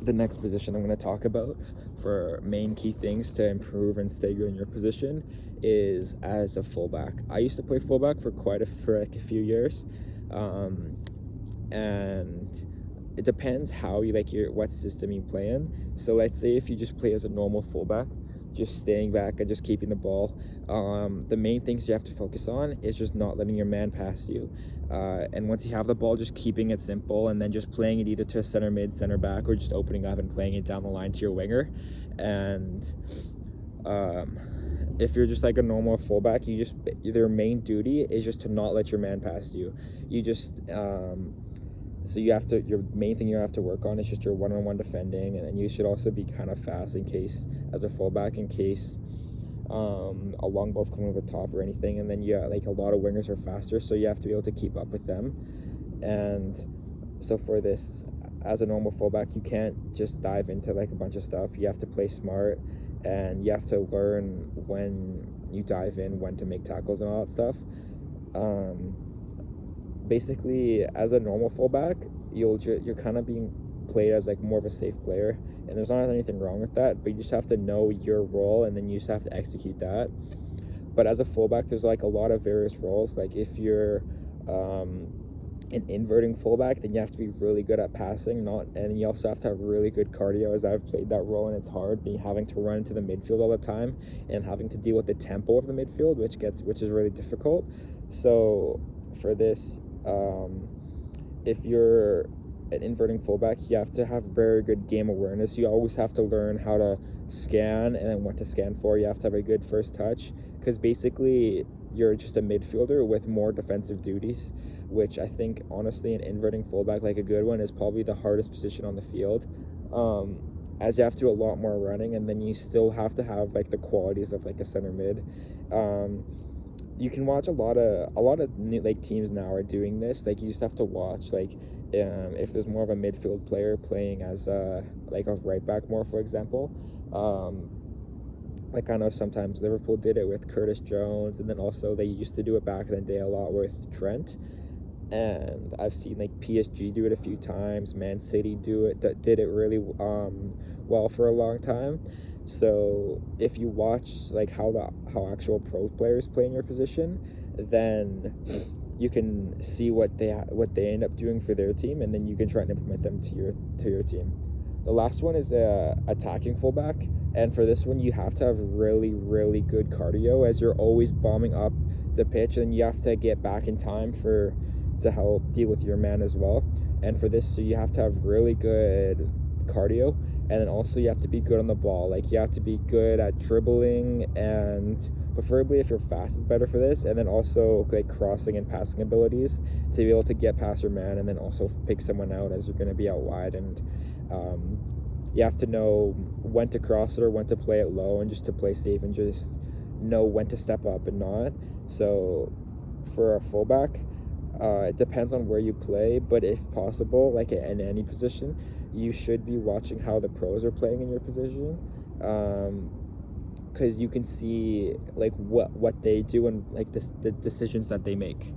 the next position I'm going to talk about for main key things to improve and stay good in your position is as a fullback. I used to play fullback for like a few years, and it depends how you what system you play in. So let's say if you just play as a normal fullback, just staying back and just keeping the ball. The main things you have to focus on is just not letting your man pass you. And once you have the ball, just keeping it simple and then just playing it either to a center mid, center back, or just opening up and playing it down the line to your winger. And if you're just like a normal fullback, their main duty is just to not let your man pass you. So your main thing you have to work on is just your one-on-one defending, and then you should also be kind of fast as a fullback, in case a long ball's coming over the top or anything. And then like a lot of wingers are faster, so you have to be able to keep up with them. And so for this, as a normal fullback, you can't just dive into like a bunch of stuff. You have to play smart, and you have to learn when you dive in, when to make tackles and all that stuff. Basically, as a normal fullback, you're kind of being played as like more of a safe player, and there's not anything wrong with that, but you just have to know your role, and then you just have to execute that. But as a fullback, there's like a lot of various roles. Like if you're an inverting fullback, then you have to be really good at passing, and you also have to have really good cardio, as I've played that role, and it's hard having to run into the midfield all the time and having to deal with the tempo of the midfield, which is really difficult. So for this, if you're an inverting fullback, you have to have very good game awareness. You always have to learn how to scan and then what to scan for. You have to have a good first touch, because basically you're just a midfielder with more defensive duties, which I think honestly an inverting fullback, like a good one, is probably the hardest position on the field, as you have to do a lot more running, and then you still have to have like the qualities of like a center mid. You can watch a lot of new, like, teams now are doing this. Like, you just have to watch, like, if there's more of a midfield player playing as like a right back more, for example. Like, I know sometimes Liverpool did it with Curtis Jones, and then also they used to do it back in the day a lot with Trent. And I've seen like PSG do it a few times, Man City did it really well for a long time. So if you watch like how actual pro players play in your position, then you can see what they end up doing for their team, and then you can try and implement them to your team. The last one is attacking fullback, and for this one you have to have really, really good cardio, as you're always bombing up the pitch, and you have to get back in time to help deal with your man as well. And for this, so you have to have really good cardio, and then also you have to be good on the ball. Like, you have to be good at dribbling, and preferably if you're fast, it's better for this. And then also like crossing and passing abilities to be able to get past your man, and then also pick someone out as you're going to be out wide. And you have to know when to cross it or when to play it low, and just to play safe, and just know when to step up and not. So for a fullback, it depends on where you play, but if possible, like in any position, you should be watching how the pros are playing in your position, because you can see like what they do, and like the decisions that they make.